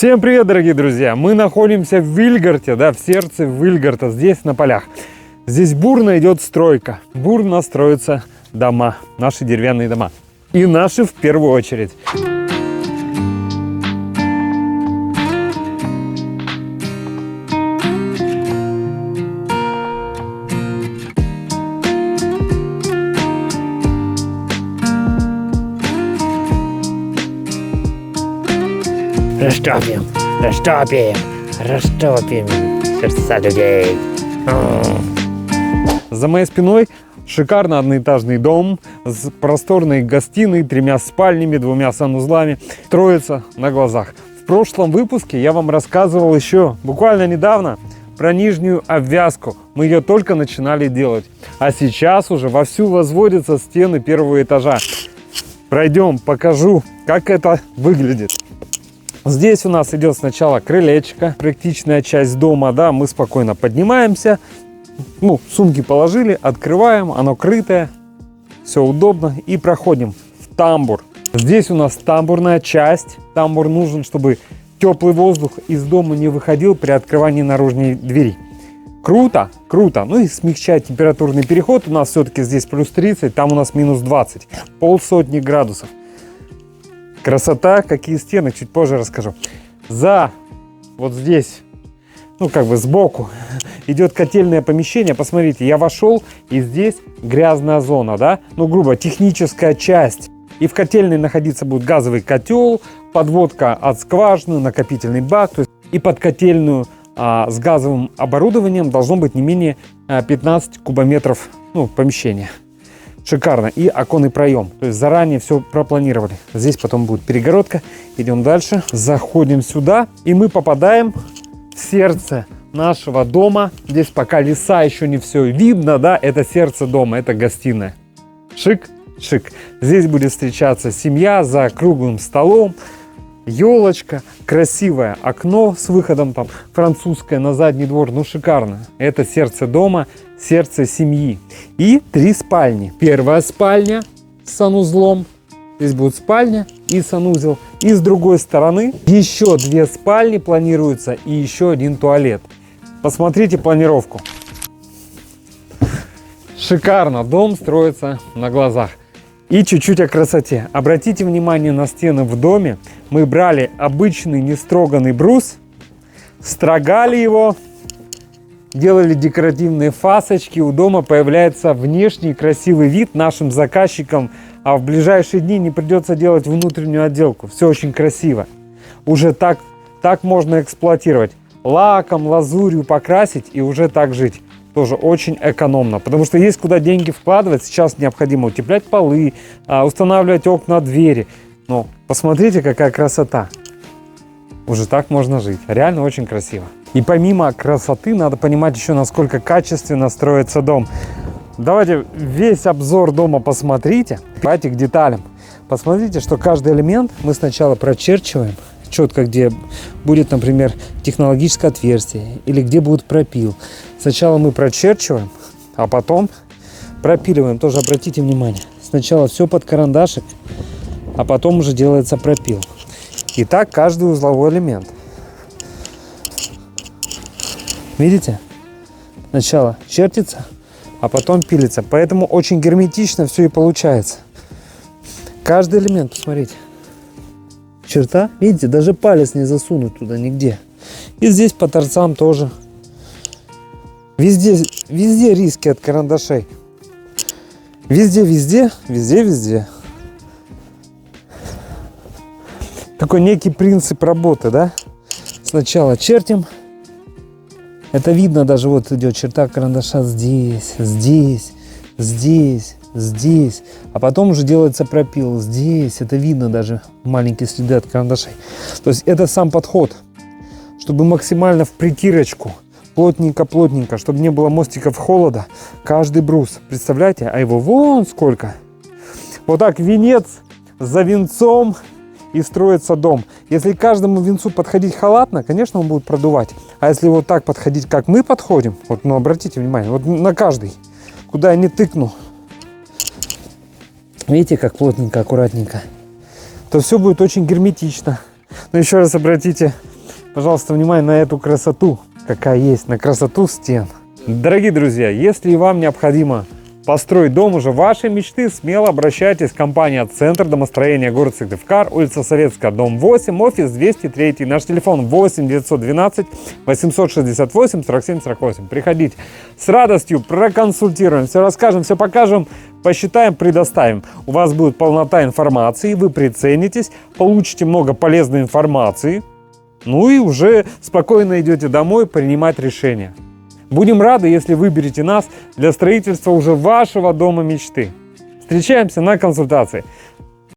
Всем привет, дорогие друзья! Мы находимся в Вильгарте, в сердце Вильгарта, здесь на полях. Здесь бурно идет стройка, бурно строятся дома, наши деревянные дома. И наши в первую очередь. Растопим сердца людей. За моей спиной шикарный одноэтажный дом с просторной гостиной, 3 спальнями, 2 санузлами. Строится на глазах. В прошлом выпуске я вам рассказывал еще буквально недавно про нижнюю обвязку. Мы ее только начинали делать. А сейчас уже вовсю возводятся стены первого этажа. Пройдем, покажу, как это выглядит. Здесь у нас идет сначала крылечко, практичная часть дома, мы спокойно поднимаемся, сумки положили, открываем, оно крытое, все удобно и проходим в тамбур. Здесь у нас тамбурная часть, тамбур нужен, чтобы теплый воздух из дома не выходил при открывании наружной двери. Круто, круто, и смягчает температурный переход, у нас все-таки здесь плюс 30, там у нас минус 20, 150 градусов. Красота, какие стены, чуть позже расскажу. Вот здесь, сбоку идет котельное помещение. Посмотрите, я вошел, и здесь грязная зона, грубо, техническая часть. И в котельной находиться будет газовый котел, подводка от скважины, накопительный бак. То есть и под котельную с газовым оборудованием должно быть не менее 15 кубометров помещения. Шикарно. И оконный проем. То есть заранее все пропланировали. Здесь потом будет перегородка. Идем дальше. Заходим сюда. И мы попадаем в сердце нашего дома. Здесь пока леса еще не все видно. Это сердце дома. Это гостиная. Шик, шик. Здесь будет встречаться семья за круглым столом. Елочка. Красивое окно с выходом французское на задний двор. Шикарно. Это сердце дома. Сердце семьи. И 3 спальни. Первая спальня с санузлом. Здесь будет спальня и санузел. И с другой стороны еще 2 спальни планируются и еще 1 туалет. Посмотрите планировку. Шикарно. Дом строится на глазах. И чуть-чуть о красоте. Обратите внимание на стены в доме. Мы брали обычный нестроганный брус, строгали его, делали декоративные фасочки. У дома появляется внешний красивый вид нашим заказчикам, а в ближайшие дни не придется делать внутреннюю отделку. Все очень красиво. Уже так можно эксплуатировать. Лаком, лазурью покрасить и уже так жить. Тоже очень экономно. Потому что есть куда деньги вкладывать. Сейчас необходимо утеплять полы, устанавливать окна, двери. Но посмотрите, какая красота. Уже так можно жить. Реально очень красиво. И помимо красоты, надо понимать еще, насколько качественно строится дом. Давайте весь обзор дома посмотрите. Давайте к деталям. Посмотрите, что каждый элемент мы сначала прочерчиваем. Четко, где будет, например, технологическое отверстие. Или где будет пропил. Сначала мы прочерчиваем, а потом пропиливаем. Тоже обратите внимание. Сначала все под карандашик, а потом уже делается пропил. И так каждый узловой элемент. Видите? Сначала чертится, а потом пилится. Поэтому очень герметично все и получается. Каждый элемент, посмотрите. Черта, видите, даже палец не засунуть туда нигде. И здесь по торцам тоже. Везде риски от карандашей. Везде. Такой некий принцип работы, Сначала чертим. Это видно даже, вот идет черта карандаша здесь. А потом уже делается пропил здесь. Это видно даже, маленькие следы от карандашей. То есть это сам подход, чтобы максимально в притирочку, плотненько, чтобы не было мостиков холода. Каждый брус, представляете, а его вон сколько. Вот так венец за венцом и строится дом. Если каждому венцу подходить халатно, конечно, он будет продувать. А если вот так подходить, как мы подходим, обратите внимание, на каждый, куда я не тыкну, видите, как плотненько, аккуратненько, то все будет очень герметично. Но еще раз обратите Пожалуйста, внимание на эту красоту, какая есть, на красоту стен. Дорогие друзья, если вам необходимо построить дом уже вашей мечты, смело обращайтесь в компанию «Центр домостроения», город Сыктывкар, улица Советская, дом 8, офис 203. Наш телефон 8 912 868 47 48. Приходите. С радостью проконсультируем, все расскажем, все покажем, посчитаем, предоставим. У вас будет полнота информации, вы приценитесь, получите много полезной информации, ну и уже спокойно идете домой принимать решения. Будем рады, если выберете нас для строительства уже вашего дома мечты. Встречаемся на консультации.